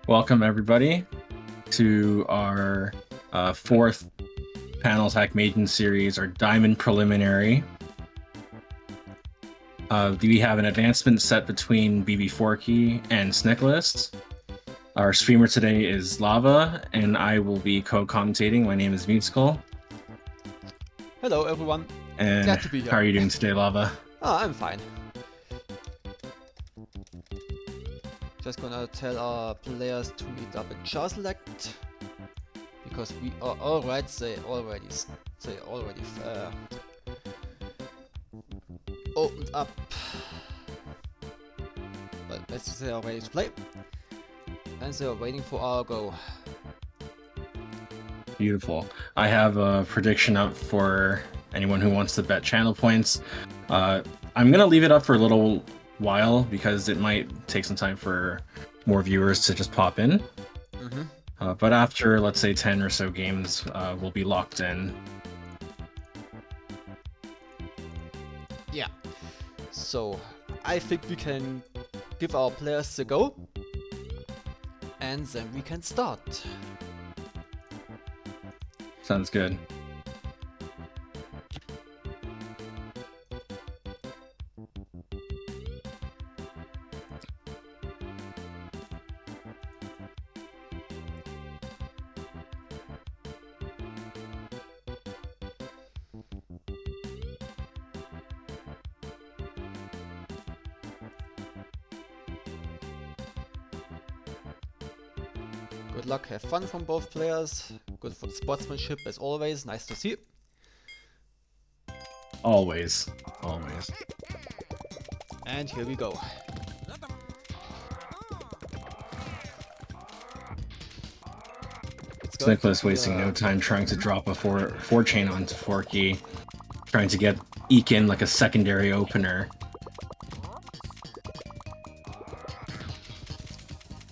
Welcome everybody to our fourth Panels Hack Meijin series, our Diamond Preliminary. We have an advancement set between Bbforky and Snicholas289. Our streamer today is Lava, and I will be co-commentating. My name is Meijin. Hello everyone. And glad to be here. How are you doing today, Lava? Oh, I'm fine. Just gonna tell our players to meet up in jar select because we are alright. They already opened up, but they are ready to play, and they are waiting for our go. Beautiful. I have a prediction up for anyone who wants to bet channel points. I'm gonna leave it up for a little while because it might take some time for more viewers to just pop in. But after, let's say, 10 or so games, we'll be locked in. Yeah. So I think we can give our players a go, and then we can start. Sounds good. Good luck, have fun from both players. Good for sportsmanship as always, nice to see. Always. Always. And here we go. Snicholas wasting no time trying to drop a four chain onto Forky, trying to eke in like a secondary opener.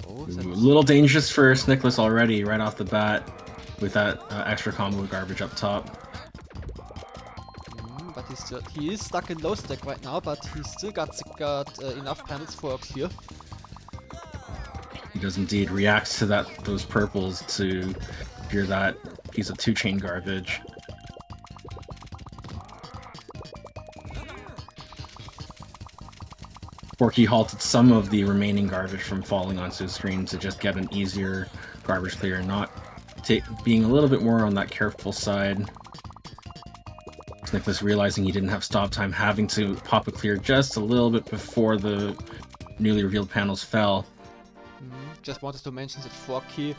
Oh, a little dangerous for Snicholas already, right off the bat, with that extra combo garbage up top. But he is stuck in low stack right now, but he still got enough panels for a clear. He does indeed react to those purples to clear that piece of 2-chain garbage. Forky halted some of the remaining garbage from falling onto his screen to just get an easier garbage clear, not being a little bit more on that careful side. Snicholas realizing he didn't have stop time, having to pop a clear just a little bit before the newly revealed panels fell. Just wanted to mention that Forky,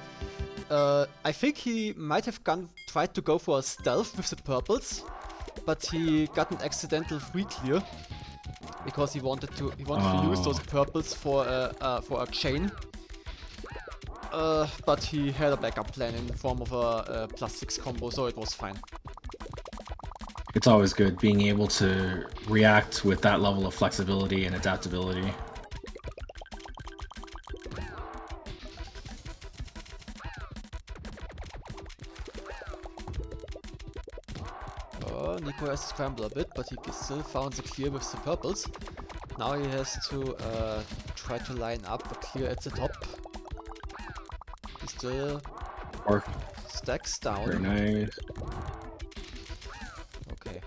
I think he might have tried to go for a stealth with the purples, but he got an accidental free clear because he wanted to use those purples for a chain. But he had a backup plan in the form of a +6 combo, so it was fine. It's always good being able to react with that level of flexibility and adaptability. Nico has to scramble a bit, but he still found the clear with the purples. Now he has to try to line up a clear at the top. He still stacks down. Very nice. Okay.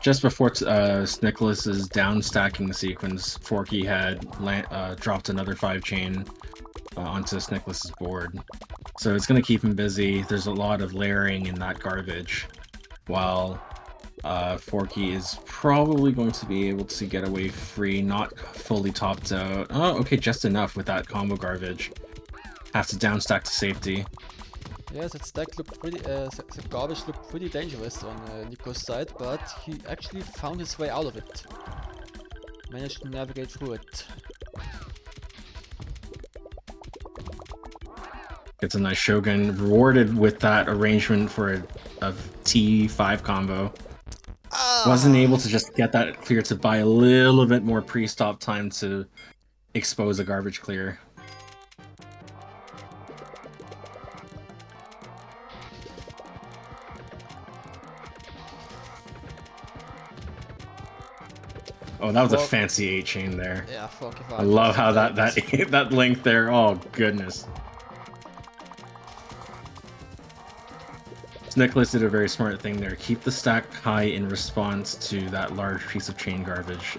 Just before Snicholas' down stacking sequence, Forky had dropped another 5-chain onto Snicholas' board. So it's going to keep him busy. There's a lot of layering in that garbage, while Forky is probably going to be able to get away free, not fully topped out. Oh, okay, just enough with that combo garbage. Have to down stack to safety. Yeah, that stack looked pretty. The garbage looked pretty dangerous on Nico's side, but he actually found his way out of it. Managed to navigate through it. Gets a nice Shogun, rewarded with that arrangement for a T5 combo. Wasn't able to just get that clear to buy a little bit more pre-stop time to expose a garbage clear. Oh, that was a Fork- fancy 8 chain there. Yeah, Forky. I love how that that link there. Oh goodness. Snicholas did a very smart thing there. Keep the stack high in response to that large piece of chain garbage.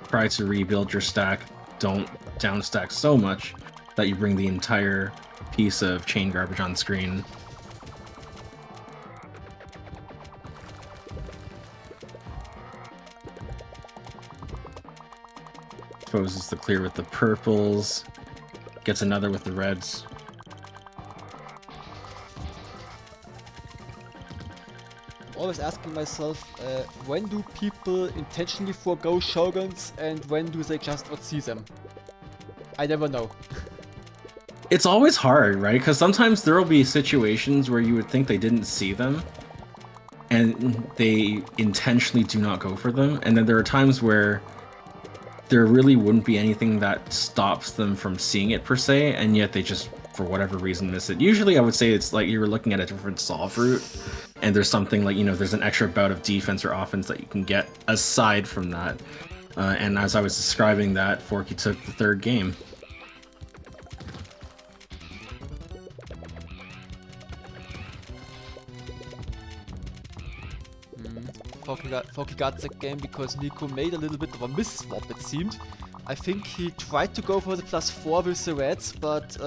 Try to rebuild your stack. Don't down stack so much that you bring the entire piece of chain garbage on screen. Supposes the clear with the purples. Gets another with the reds. Always asking myself, when do people intentionally forego shoguns and when do they just not see them? I never know. It's always hard, right? Because sometimes there will be situations where you would think they didn't see them and they intentionally do not go for them. And then there are times where there really wouldn't be anything that stops them from seeing it per se, and yet they just, for whatever reason, miss it. Usually I would say it's like you're looking at a different solve route, and there's something like, you know, there's an extra bout of defense or offense that you can get aside from that. And as I was describing that, Forky took the third game. Forky got the game because Nico made a little bit of a miss-swap, it seemed. I think he tried to go for the +4 with the reds, but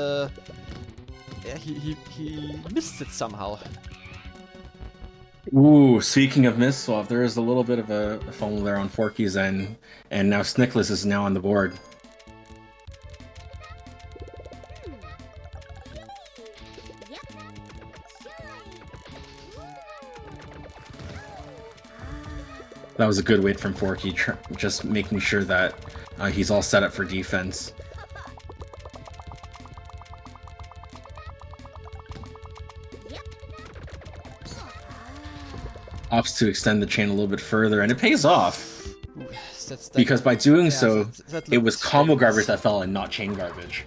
yeah, he missed it somehow. Ooh, speaking of miss swap, there is a little bit of a fumble there on Forky's end, and now Snicholas is now on the board. That was a good wait from Forky, just making sure that he's all set up for defense. Opts to extend the chain a little bit further, and it pays off. Ooh, Because by doing yeah, so, that it was looked combo famous. garbage that fell and not chain garbage.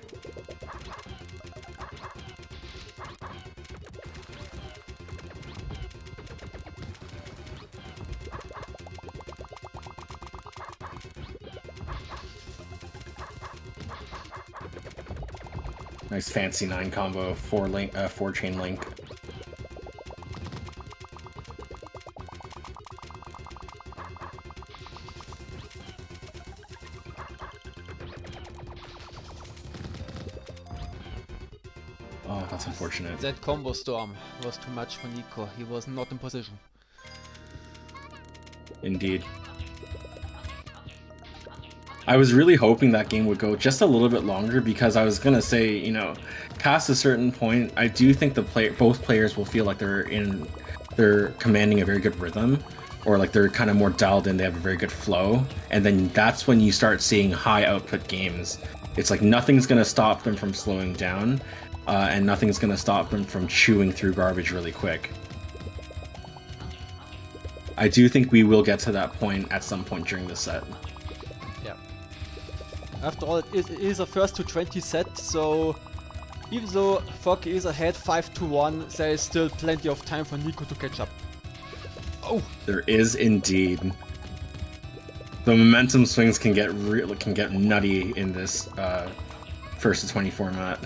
Nice fancy 9 combo, 4 chain link. Oh, that's unfortunate. That combo storm was too much for Nico. He was not in position. Indeed. I was really hoping that game would go just a little bit longer because I was gonna say, you know, past a certain point, I do think both players will feel like they're commanding a very good rhythm, or like they're kind of more dialed in. They have a very good flow, and then that's when you start seeing high output games. It's like nothing's gonna stop them from slowing down, and nothing's gonna stop them from chewing through garbage really quick. I do think we will get to that point at some point during the set. Yeah. After all, it is a first to 20 set, so even though Forky is ahead 5-1, there is still plenty of time for Nico to catch up. Oh! There is indeed. The momentum swings can get nutty in this first to 20 format.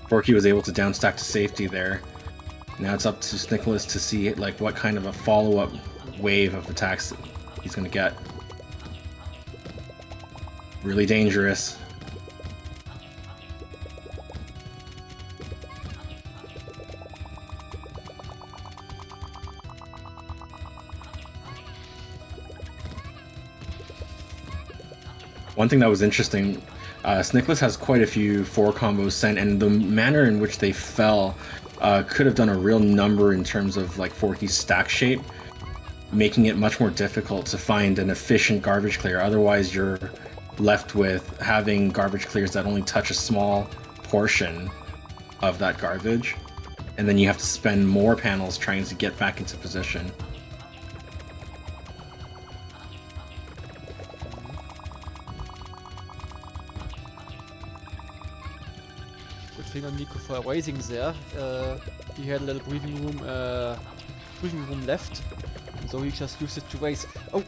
Forky was able to downstack to safety there. Now it's up to Snicholas to see like what kind of a follow-up wave of attacks he's gonna get. Really dangerous. One thing that was interesting, Snicholas has quite a few 4 combos sent, and the manner in which they fell could have done a real number in terms of like Forky's stack shape, making it much more difficult to find an efficient garbage clear. Otherwise, you're left with having garbage clears that only touch a small portion of that garbage, and then you have to spend more panels trying to get back into position. Good thing on Nico for raising there. He had a little breathing room breathing room left. So he just used it to race. Oh!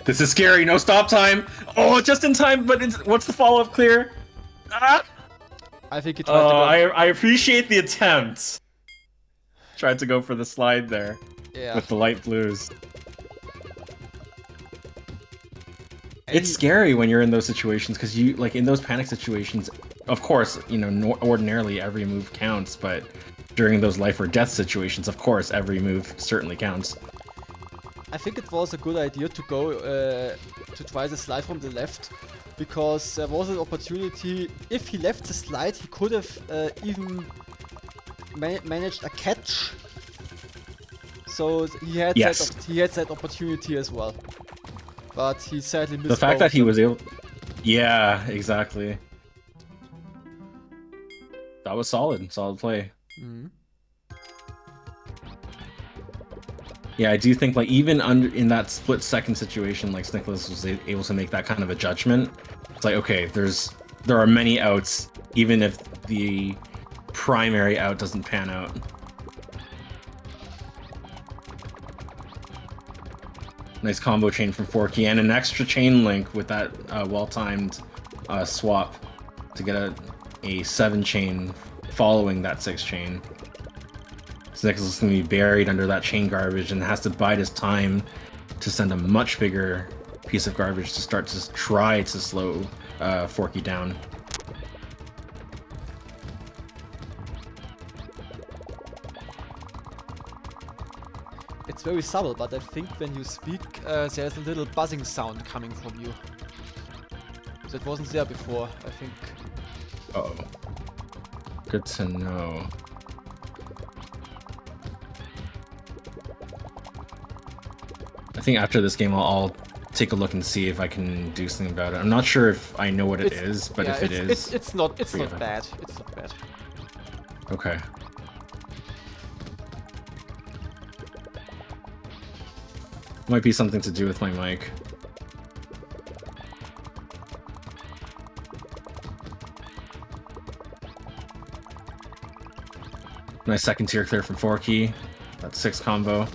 This is scary, no stop time! Oh, just in time, but what's the follow-up clear? Ah! I think he tried to go... I appreciate the attempt. Tried to go for the slide there. Yeah. With the light blues. It's scary when you're in those situations, because you, like, in those panic situations, of course, you know, ordinarily every move counts, but during those life or death situations, of course, every move certainly counts. I think it was a good idea to go to try the slide from the left, because there was an opportunity. If he left the slide, he could have even managed a catch. So he had that opportunity as well. But he sadly missed. The fact that he was able, yeah, exactly. That was solid play. Mm-hmm. Yeah, I do think, like, even in that split-second situation, like, Snicholas was able to make that kind of a judgment. It's like, okay, there are many outs, even if the primary out doesn't pan out. Nice combo chain from Forky, and an extra chain link with that well-timed swap to get a 7-chain following that 6-chain. Snicholas is going to be buried under that chain garbage and has to bide his time to send a much bigger piece of garbage to start to try to slow Forky down. It's very subtle, but I think when you speak, there's a little buzzing sound coming from you. That wasn't there before, I think. Uh-oh. Good to know. I think after this game, I'll take a look and see if I can do something about it. I'm not sure if I know what it is, but yeah, if it is, it's not bad. It's not bad. Okay. Might be something to do with my mic. Nice second tier clear from Forky. That's 6 combo.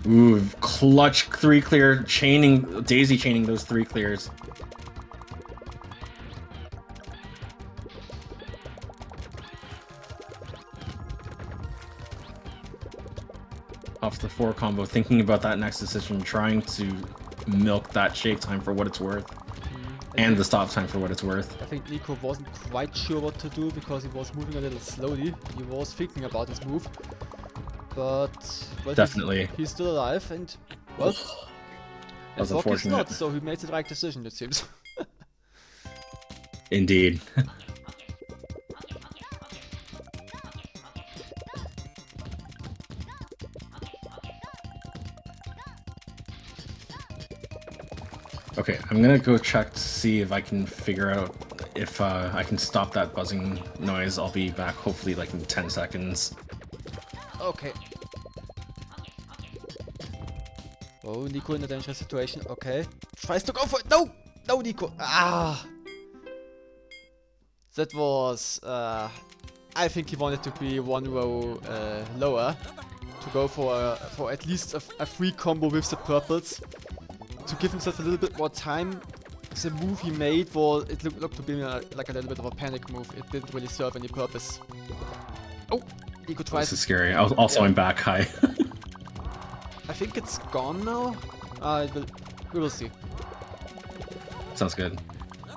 Ooh, clutch 3 clear, daisy chaining those 3 clears. Off the 4 combo, thinking about that next decision, trying to milk that shake time for what it's worth. And the stop time for what it's worth. I think Nico wasn't quite sure what to do because he was moving a little slowly. He was thinking about his move. But well, definitely, he's still alive, and well, that was unfortunate. Not, so he made the right decision, it seems. Indeed. Okay, I'm gonna go check to see if I can figure out if I can stop that buzzing noise. I'll be back hopefully like in 10 seconds. Okay. Oh, Nico in a dangerous situation. Okay. Tries to go for it. No! No, Nico. Ah! That was... I think he wanted to be 1 row lower. To go for at least a free combo with the purples. To give himself a little bit more time. The move he made was... It looked to be like a little bit of a panic move. It didn't really serve any purpose. Oh! Nico tries... This is scary. Also, I'm back high. I think it's gone now. We will see. Sounds good.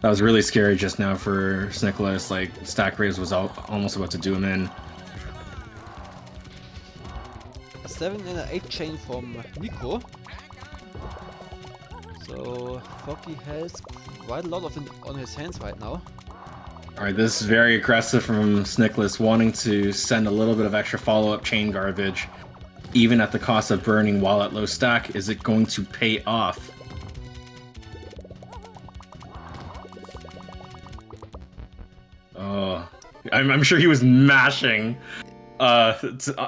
That was really scary just now for Snicholas. Like, stack raise was almost about to do him in. A 7 and an 8 chain from Nico. So Forky has quite a lot of it on his hands right now. Alright, this is very aggressive from Snicholas, wanting to send a little bit of extra follow-up chain garbage, even at the cost of burning while at low stack. Is it going to pay off? Oh, I'm sure he was mashing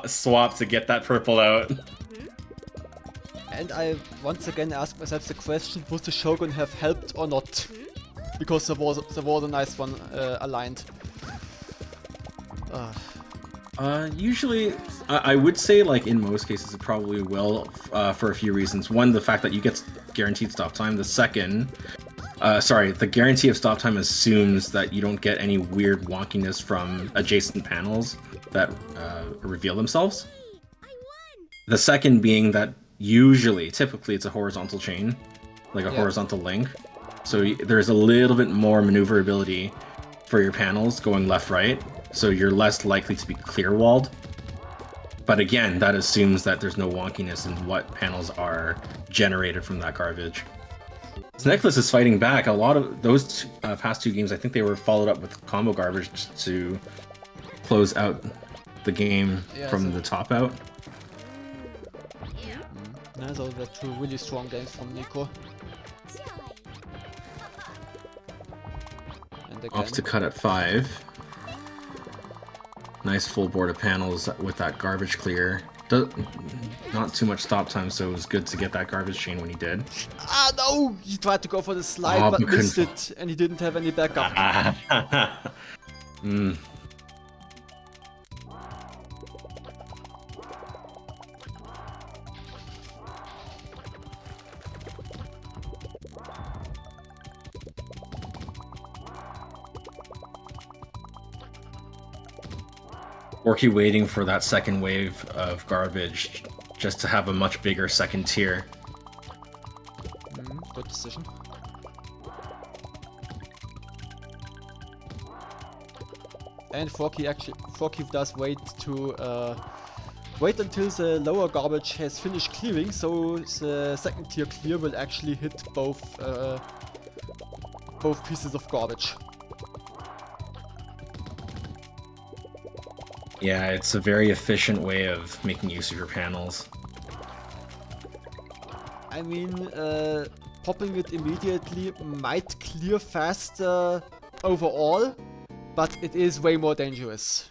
swap to get that purple out. And I once again ask myself the question, would the Shogun have helped or not? Because there was a nice one aligned. Usually, I would say like in most cases it probably will, for a few reasons. One, the fact that you get guaranteed stop time. The second, the guarantee of stop time assumes that you don't get any weird wonkiness from adjacent panels that reveal themselves. The second being that typically it's a horizontal chain, like a horizontal link. So there's a little bit more maneuverability for your panels going left-right, so you're less likely to be clear-walled. But again, that assumes that there's no wonkiness in what panels are generated from that garbage. Snicholas is fighting back. A lot of those past two games, I think they were followed up with combo garbage to close out the game from the top out. Yeah, so they're two really strong games from Nico. And again, Off to cut at 5. Nice full board of panels with that garbage clear. Not too much stop time, so it was good to get that garbage chain when he did. Ah no! He tried to go for the slide, but missed it, and he didn't have any backup. Bbforky waiting for that second wave of garbage just to have a much bigger second tier. Good decision. And Bbforky does wait until the lower garbage has finished clearing, so the second tier clear will actually hit both pieces of garbage. Yeah, it's a very efficient way of making use of your panels. I mean, popping it immediately might clear faster overall, but it is way more dangerous.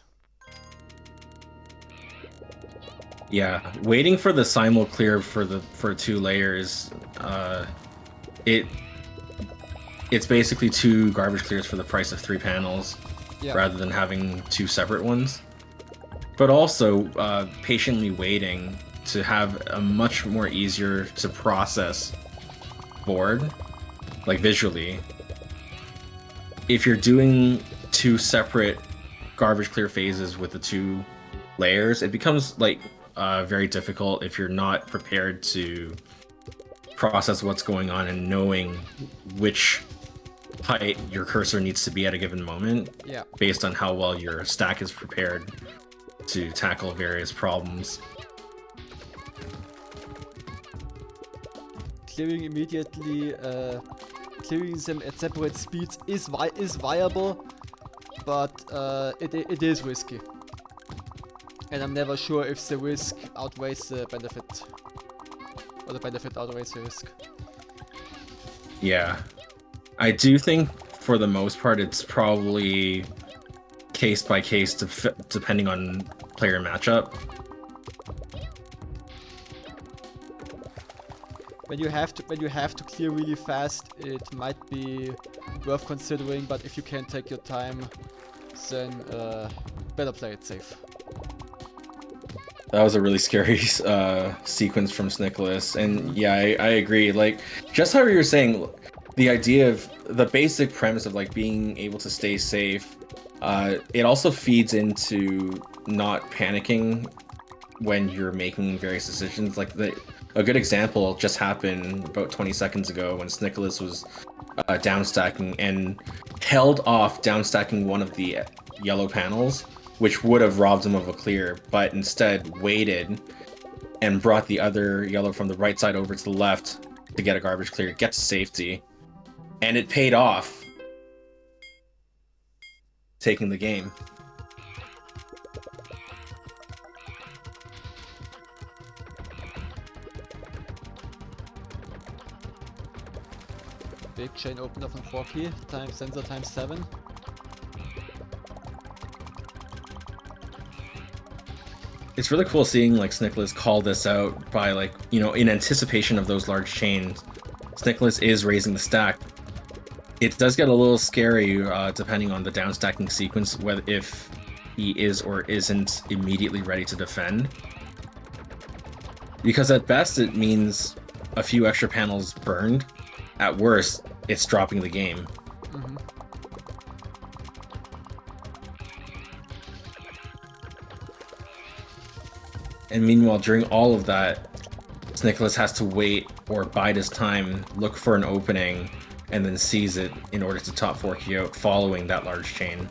Yeah, waiting for the simul clear for 2 layers, it's basically 2 garbage clears for the price of 3 panels, rather than having 2 separate ones. But also patiently waiting to have a much more easier to process board, like visually. If you're doing 2 separate garbage clear phases with the 2 layers, it becomes like very difficult if you're not prepared to process what's going on and knowing which height your cursor needs to be at a given moment, based on how well your stack is prepared to tackle various problems. Clearing immediately, clearing them at separate speeds is viable, but it is risky. And I'm never sure if the risk outweighs the benefit, or the benefit outweighs the risk. Yeah, I do think for the most part it's probably case by case depending on player matchup. When you have to clear really fast, it might be worth considering, but if you can't take your time, then better play it safe. That was a really scary sequence from Snicholas, and yeah, I agree. Like, just how you were saying, the idea of the basic premise of like being able to stay safe, it also feeds into not panicking when you're making various decisions. Like a good example just happened about 20 seconds ago when Snicholas was downstacking and held off downstacking one of the yellow panels, which would have robbed him of a clear, but instead waited and brought the other yellow from the right side over to the left to get a garbage clear, get to safety, and it paid off, taking the game. Big chain opener from Bbforky, sensor times 7. It's really cool seeing like Snicholas call this out by like, you know, in anticipation of those large chains. Snicholas is raising the stack. It does get a little scary depending on the downstacking sequence, whether if he is or isn't immediately ready to defend. Because at best it means a few extra panels burned. At worst, it's dropping the game. Mm-hmm. And meanwhile, during all of that, Snicholas has to wait or bide his time, look for an opening, and then seize it in order to top Forky out following that large chain.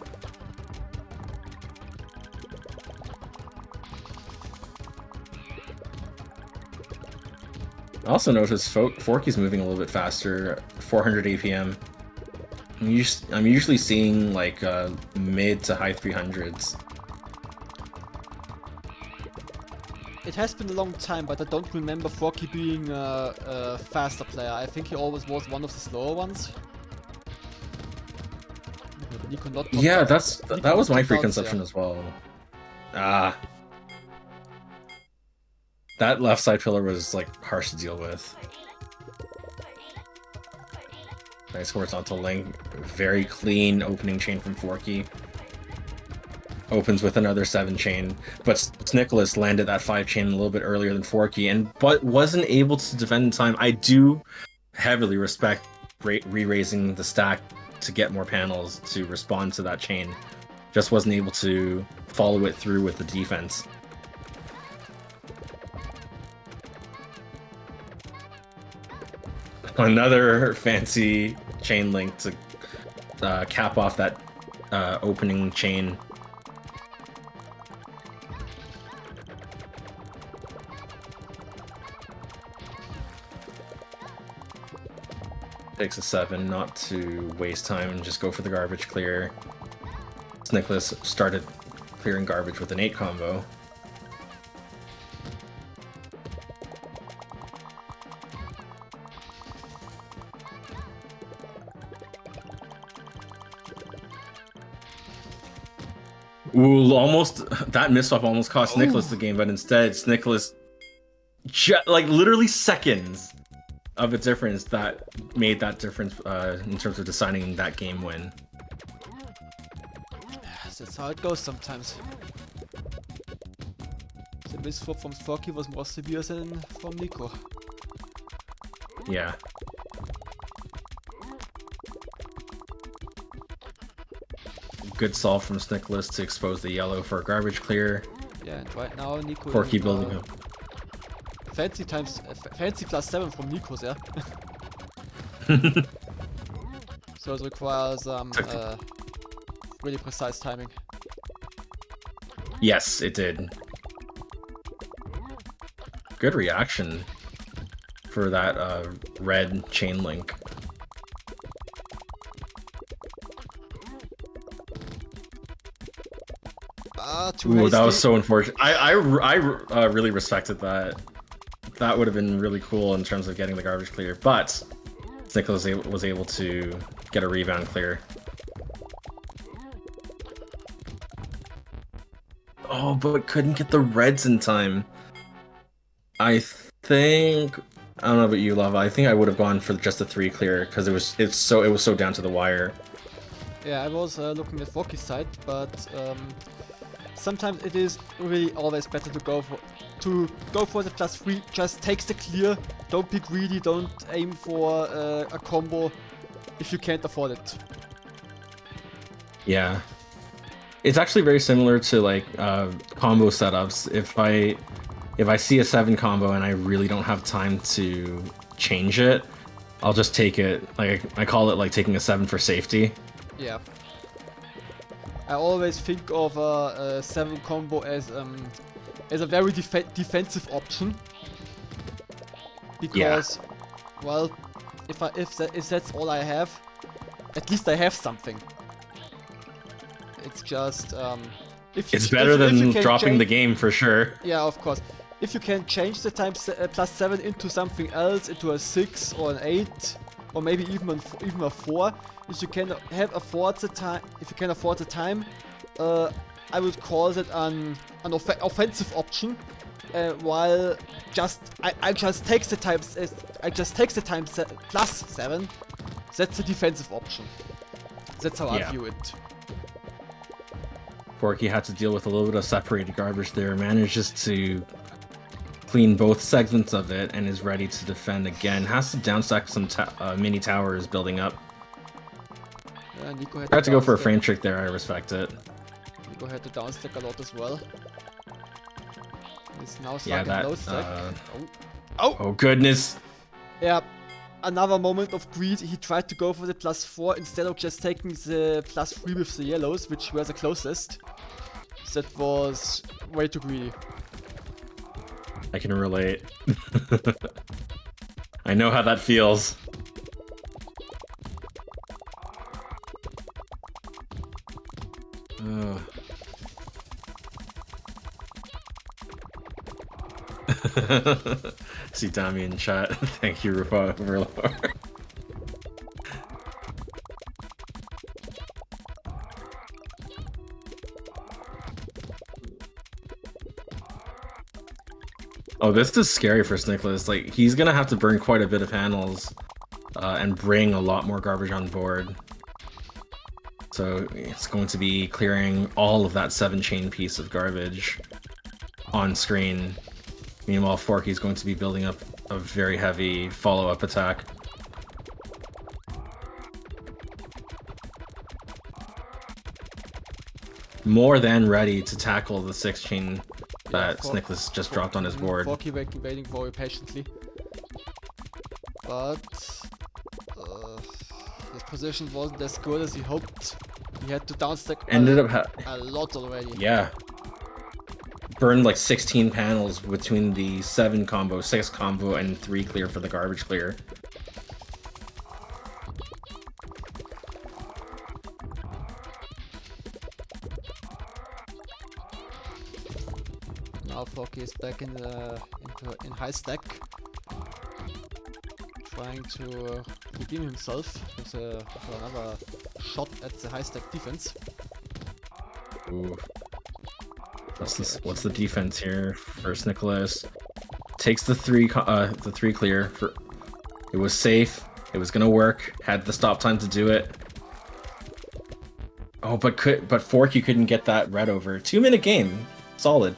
I also noticed Forky's moving a little bit faster, 400 APM. I'm usually seeing like mid to high 300s. It has been a long time, but I don't remember Forky being a faster player. I think he always was one of the slower ones. Nico not Yeah, Nico that was my not preconception as well. That left side pillar was like harsh to deal with. Nice horizontal link, very clean opening chain from Forky. Opens with another 7 chain, but Snicholas landed that 5 chain a little bit earlier than Forky, but wasn't able to defend in time. I do heavily respect re-raising the stack to get more panels to respond to that chain. Just wasn't able to follow it through with the defense. Another fancy chain link to cap off that opening chain. Takes a 7, not to waste time and just go for the garbage clear. Snicholas started clearing garbage with an 8 combo. Ooh, almost that misswap almost cost Snicholas the game, but instead Snicholas, like literally seconds of a difference that made that difference in terms of deciding that game win. That's how it goes sometimes. The misflop from Forky was more severe than from Nico. Yeah. Good solve from Snicholas to expose the yellow for a garbage clear. Yeah, and right now Nico Forky building up. Fancy +7 from Nico there. So it requires really precise timing. Yes, it did. Good reaction for that red chain link. Ooh, that was so unfortunate. I really respected that. That would have been really cool in terms of getting the garbage clear, but Snicholas was able to get a rebound clear. Oh, but couldn't get the reds in time. I think, I don't know about you, Lava. I think I would have gone for just a 3 clear because it was so down to the wire. Yeah, I was looking at Forky's side, but sometimes it is really always better to go for the +3. Just takes the clear. Don't be greedy. Don't aim for a combo if you can't afford it. Yeah, it's actually very similar to like combo setups. If I see a 7 combo and I really don't have time to change it, I'll just take it. Like I call it like taking a 7 for safety. Yeah. I always think of a 7 combo as a very defensive option. Because, well, if that's all I have, at least I have something. It's just it's better than dropping the game for sure. Yeah, of course. If you can change the +7 into something else, into a 6 or an 8, or maybe even a 4, if you can afford the time, I would call that an offensive option. While I just take the time +7. That's the defensive option. That's how I view it. Forky had to deal with a little bit of separated garbage there, manages to clean both segments of it, and is ready to defend again. Has to downstack some mini towers building up. Nico had Tried to go for a downstack. frame trick there, I respect it. Nico had to downstack a lot as well. He's now Yeah, stuck in low that... stack. Oh goodness! Yeah, another moment of greed. He tried to go for the +4 instead of just taking the +3 with the yellows, which were the closest. That was way too greedy. I can relate. I know how that feels. See Dami in chat. Thank you, Overlord. Oh, this is scary for Snicholas. Like, he's gonna have to burn quite a bit of panels and bring a lot more garbage on board. So it's going to be clearing all of that 7-chain piece of garbage on screen. Meanwhile, Forky's going to be building up a very heavy follow-up attack. More than ready to tackle the 6-chain that Snicholas just dropped on his board. Forky waiting for it patiently. But his position wasn't as good as he hoped. He had to downstack a lot already. Yeah. Burned like 16 panels between the 7 combo, 6 combo, and 3 clear for the garbage clear. Now Forky is back in high stack, trying to redeem himself with another shot at the high stack defense. Ooh. What's the defense here for Snicholas? Takes the 3 clear. It was safe. It was gonna work. Had the stop time to do it. Oh, but Forky couldn't get that red over. 2-minute game. Solid.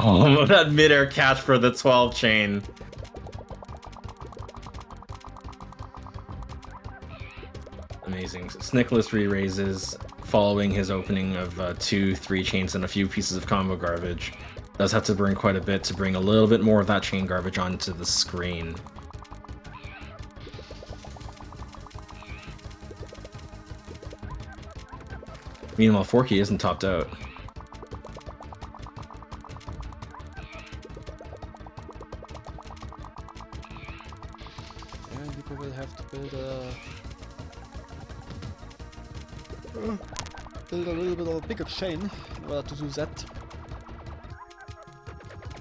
Oh, that mid-air catch for the 12 chain. Amazing. Snicholas re-raises following his opening of 2, 3 chains and a few pieces of combo garbage. Does have to burn quite a bit to bring a little bit more of that chain garbage onto the screen. Meanwhile, Forky isn't topped out. Will have to build a little bit of a bigger chain in order to do that.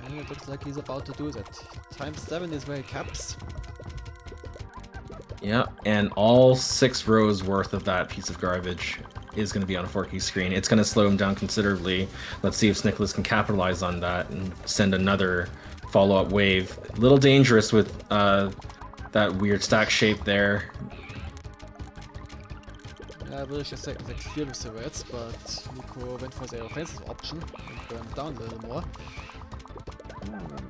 And it looks like he's about to do that. ×7 is where he caps. Yeah, and all 6 rows worth of that piece of garbage is going to be on Forky's screen. It's going to slow him down considerably. Let's see if Snicholas can capitalize on that and send another follow-up wave. A little dangerous with that weird stack shape there. Yeah, I will just say the clear with the reds, but Nico went for the offensive option and burned down a little more.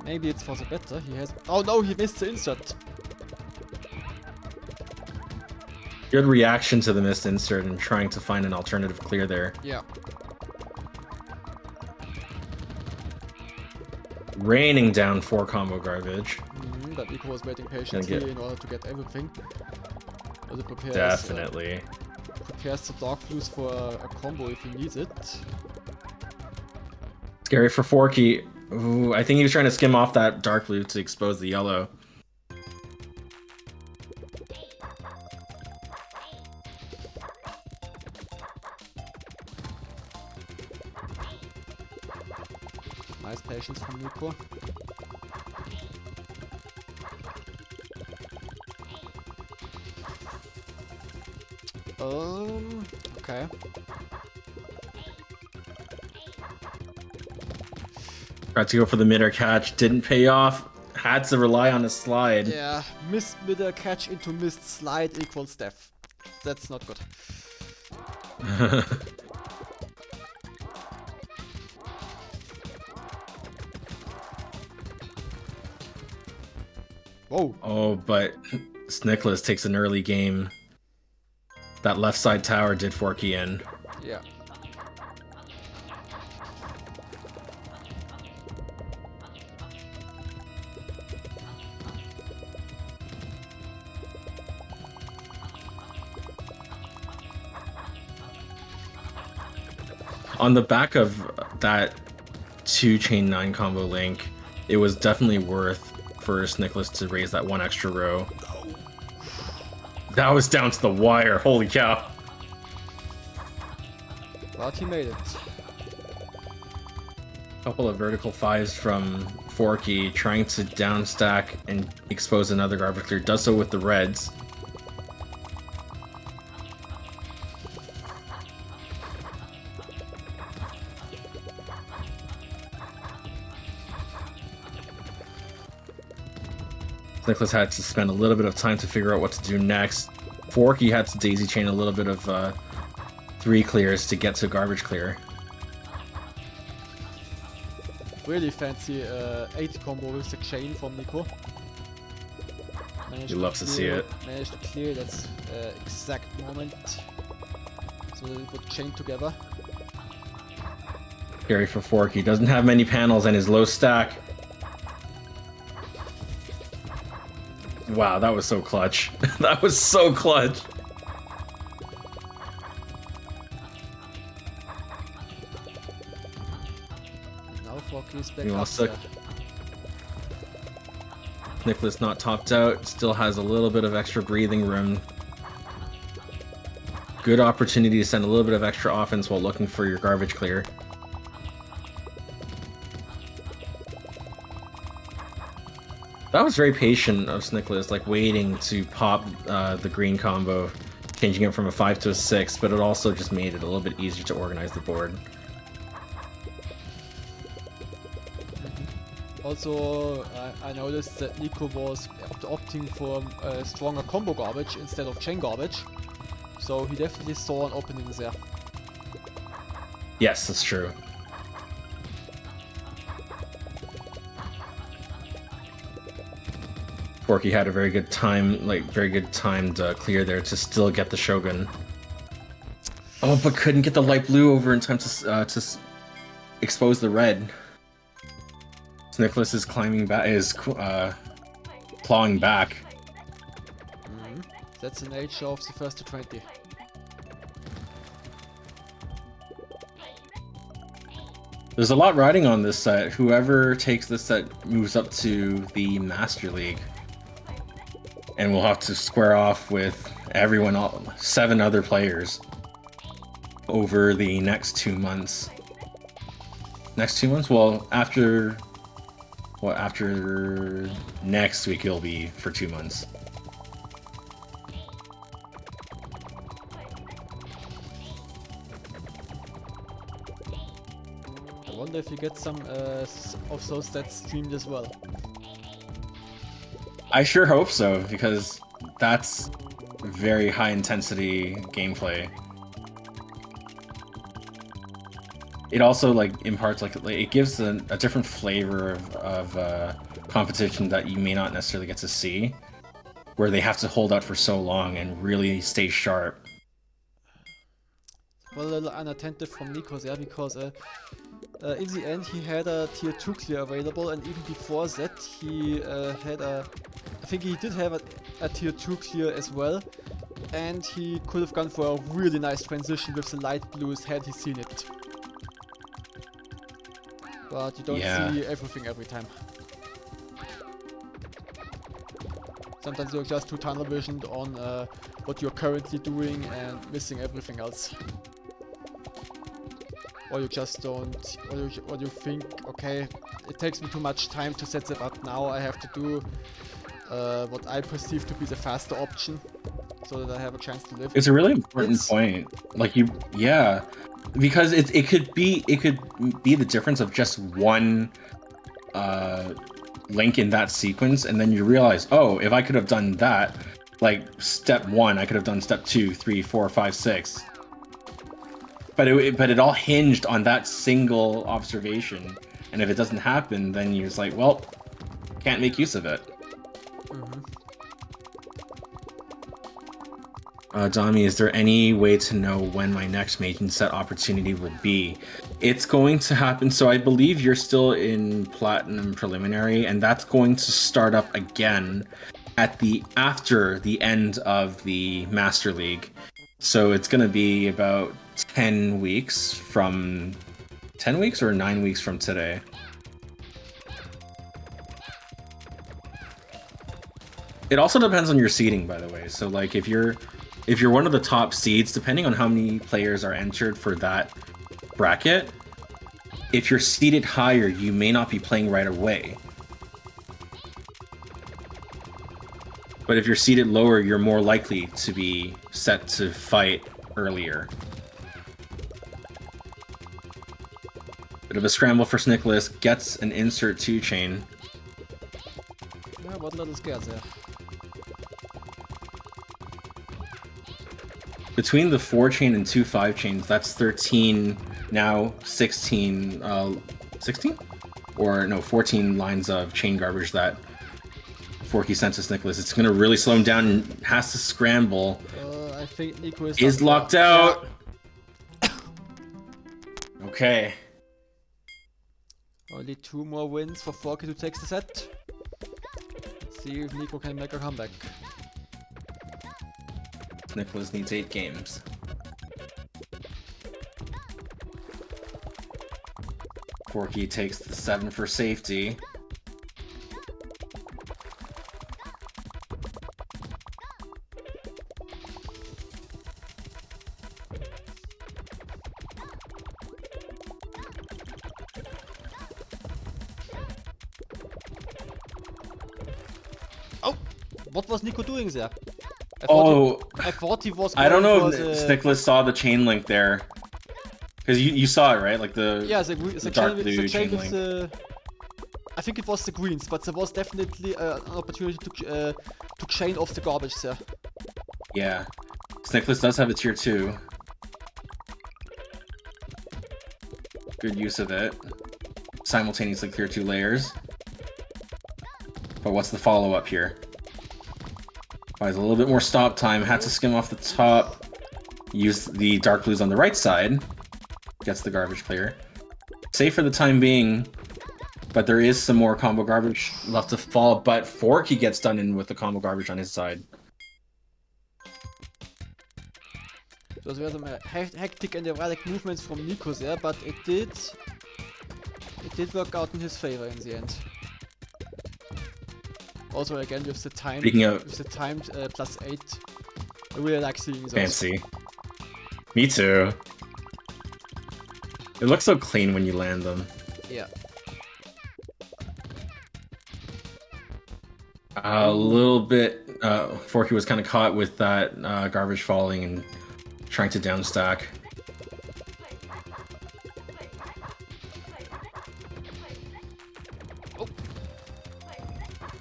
Maybe it's for the better. He has. Oh no, he missed the insert. Good reaction to the missed insert and trying to find an alternative clear there. Yeah. Raining down 4 combo garbage. But Nico was waiting patiently in order to get everything. Also prepares, Definitely. Prepares the dark blues for a combo if he needs it. Scary for Forky. Ooh, I think he was trying to skim off that dark blue to expose the yellow. Nice patience from Nico. Okay. Tried to go for the mid-air catch, didn't pay off. Had to rely on a slide. Yeah, missed mid-air catch into missed slide equals death. That's not good. Whoa. Oh, but Snicholas takes an early game. That left side tower did Forky in. Yeah. On the back of that 2 chain 9 combo link, it was definitely worth for Snicholas to raise that one extra row. That was down to the wire, holy cow. But he made it. Couple of vertical 5s from Forky, trying to down stack and expose another garbage clear. Does so with the reds. Snicholas had to spend a little bit of time to figure out what to do next. Forky had to daisy chain a little bit of 3 clears to get to garbage clear. Really fancy 8 combo with the chain from Nico. He loves to see it. Managed to clear that exact moment. So they would chain together. Scary for Forky. Doesn't have many panels and his low stack. Wow, that was so clutch. That was so clutch. Now Forky's back He up wants to- there. Snicholas not topped out, still has a little bit of extra breathing room. Good opportunity to send a little bit of extra offense while looking for your garbage clear. That was very patient of Snicholas, like waiting to pop the green combo, changing it from a 5 to a 6, but it also just made it a little bit easier to organize the board. Also, I noticed that Nico was opting for stronger combo garbage instead of chain garbage. So he definitely saw an opening there. Yes, that's true. Forky had a very good time, very good timed clear there to still get the Shogun. Oh, but couldn't get the light blue over in time to expose the red. Snicholas is climbing back, clawing back. That's an age of the first to 20. There's a lot riding on this set. Whoever takes this set moves up to the Master League. And we'll have to square off with everyone, 7 other players, over the next 2 months. Next 2 months? Well, after next week it'll be for 2 months. I wonder if you get some of those stats streamed as well. I sure hope so, because that's very high intensity gameplay. It also imparts it gives a different flavor of competition that you may not necessarily get to see, where they have to hold out for so long and really stay sharp. Well, a little unattentive from Nico there, because in the end he had a tier 2 clear available, and even before that he had I think he did have a tier 2 clear as well, and he could have gone for a really nice transition with the light blues had he seen it. But you don't see everything every time. Sometimes you're just too tunnel visioned on what you're currently doing and missing everything else. Or you just don't, or you think, okay, it takes me too much time to set that up now, I have to do what I perceive to be the faster option, so that I have a chance to live. It's a really important point. Because it could be the difference of just one link in that sequence, and then you realize, oh, if I could have done that, like step 1, I could have done step 2, 3, 4, 5, 6. But it all hinged on that single observation, and if it doesn't happen, then you're just like, well, can't make use of it. Dami, is there any way to know when my next Meijin set opportunity will be? It's going to happen, so I believe you're still in Platinum Preliminary, and that's going to start up again after the end of the Master League. So it's going to be about 10 weeks from... 10 weeks or 9 weeks from today? It also depends on your seeding, by the way. So, like, if you're one of the top seeds, depending on how many players are entered for that bracket, if you're seeded higher, you may not be playing right away. But if you're seeded lower, you're more likely to be set to fight earlier. Bit of a scramble for Snicholas, gets an insert 2 chain. Yeah, what little scared there. Between the 4 chain and 2 5 chains, that's 13, now 16, 16? Or no, 14 lines of chain garbage that Forky sent to Snicholas. It's going to really slow him down and has to scramble. I think Nico is locked out. Yeah. Okay. Only 2 more wins for Forky to take the set. Let's see if Nico can make a comeback. Snicholas needs 8 games. Forky takes the 7 for safety. Oh! What was Nico doing there? I thought he was. I don't know if Snicholas saw the chain link there, because you saw it, right? Like the dark blue chain link. I think it was the greens, but there was definitely an opportunity to chain off the garbage there. Yeah, Snicholas does have a tier 2. Good use of it. Simultaneously clear 2 layers. But what's the follow-up here? Buys a little bit more stop time, had to skim off the top, use the dark blues on the right side, gets the garbage clear. Safe for the time being, but there is some more combo garbage left to fall, but Forky gets done in with the combo garbage on his side. Those were some hectic and erratic movements from Nico there, but it did work out in his favor in the end. Also, again, with the timed +8, I really like seeing those. Fancy. Me too. It looks so clean when you land them. Yeah. A little bit. Forky was kind of caught with that garbage falling and trying to downstack.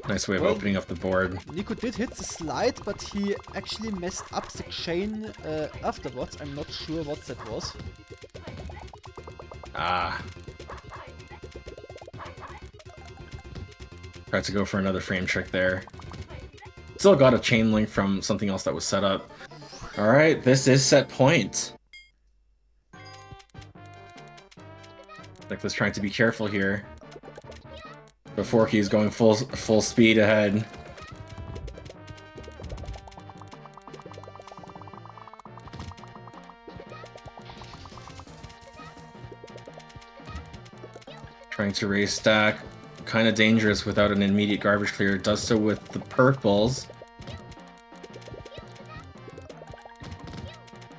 Nice way of opening up the board. Nico did hit the slide, but he actually messed up the chain afterwards. I'm not sure what that was. Ah. Tried to go for another frame trick there. Still got a chain link from something else that was set up. Alright, this is set point. Nicholas trying to be careful here. But Forky is going full speed ahead. Trying to raise stack. Kind of dangerous without an immediate garbage clear. Does so with the purples.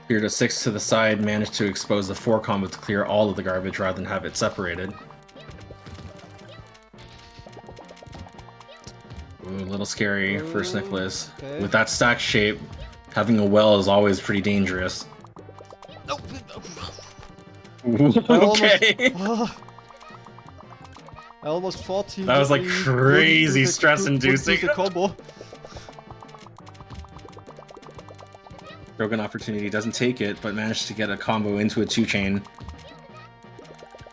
Cleared a 6 to the side. Managed to expose the 4 combo to clear all of the garbage rather than have it separated. Ooh, a little scary for Snicholas. Okay. With that stack shape, having a well is always pretty dangerous. No. Okay. I almost thought he That was like would be- crazy would do the- stress-inducing. would do the combo. Shogun opportunity, doesn't take it, but managed to get a combo into a 2-chain.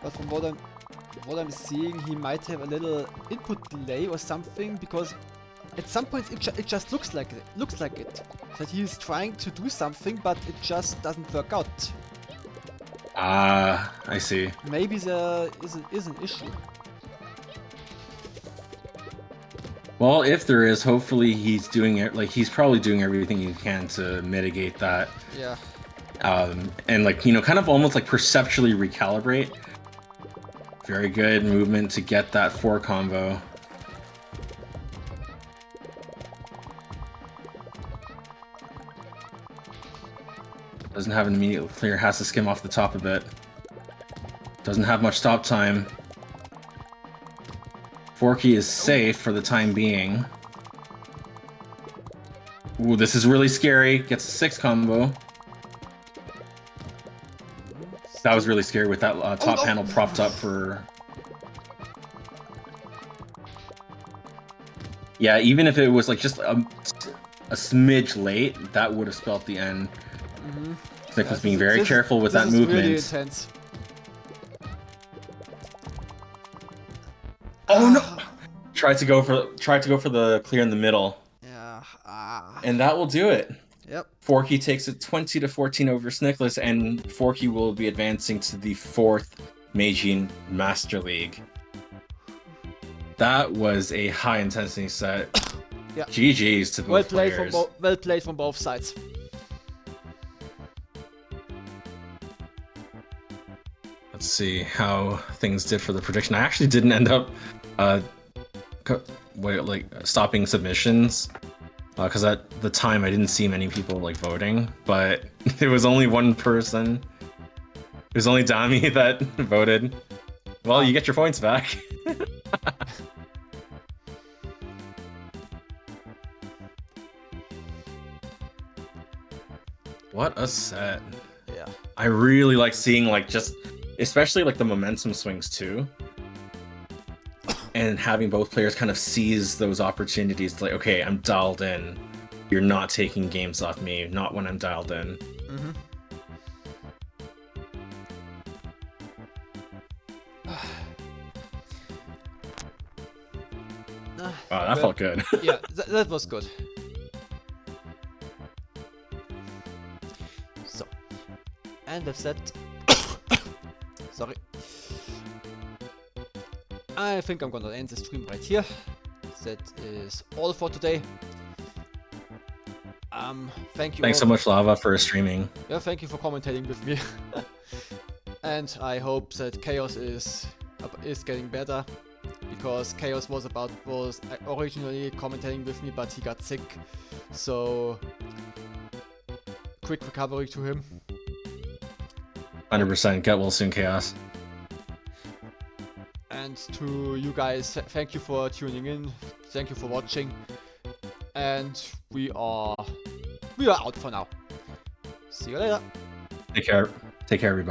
But from what I'm seeing, he might have a little input delay or something, because at some point it just looks like it. That he's trying to do something, but it just doesn't work out. Ah, I see. Maybe there is an issue. Well, if there is, hopefully he's doing it. Like, he's probably doing everything he can to mitigate that. Yeah. And like, you know, kind of almost like perceptually recalibrate. Very good movement to get that 4 combo. Doesn't have an immediate clear, has to skim off the top a bit. Doesn't have much stop time. Forky is safe for the time being. Ooh, this is really scary. Gets a 6 combo. That was really scary with that top panel propped up for... Yeah, even if it was like just a smidge late, that would have spelled the end. Snick was being very careful with that movement. Really intense. Oh no! Tried to go for the clear in the middle. Yeah. And that will do it. Yep. Forky takes it 20-14 over Snicholas, and Forky will be advancing to the 4th Meijin Master League. That was a high intensity set. Yeah. GG's to both players. Well played from both sides. Let's see how things did for the prediction. I actually didn't end up stopping submissions because at the time I didn't see many people like voting, but it was only one person. It was only Dami that voted. Well, you get your points back. What a set. Yeah. I really like seeing like just especially like the momentum swings too. And having both players kind of seize those opportunities to like, okay, I'm dialed in. You're not taking games off me, not when I'm dialed in. Wow, that felt good. Yeah, that was good. So, and with that, sorry. I think I'm gonna end the stream right here. That is all for today. Thank you. Thanks so much, Lava, for streaming. Yeah, thank you for commentating with me. And I hope that Chaos is getting better, because Chaos was originally commentating with me, but he got sick. So quick recovery to him. 100%. Get well soon, Chaos. And to you guys, thank you for tuning in. Thank you for watching. And we are out for now. See you later. Take care. Take care, everybody.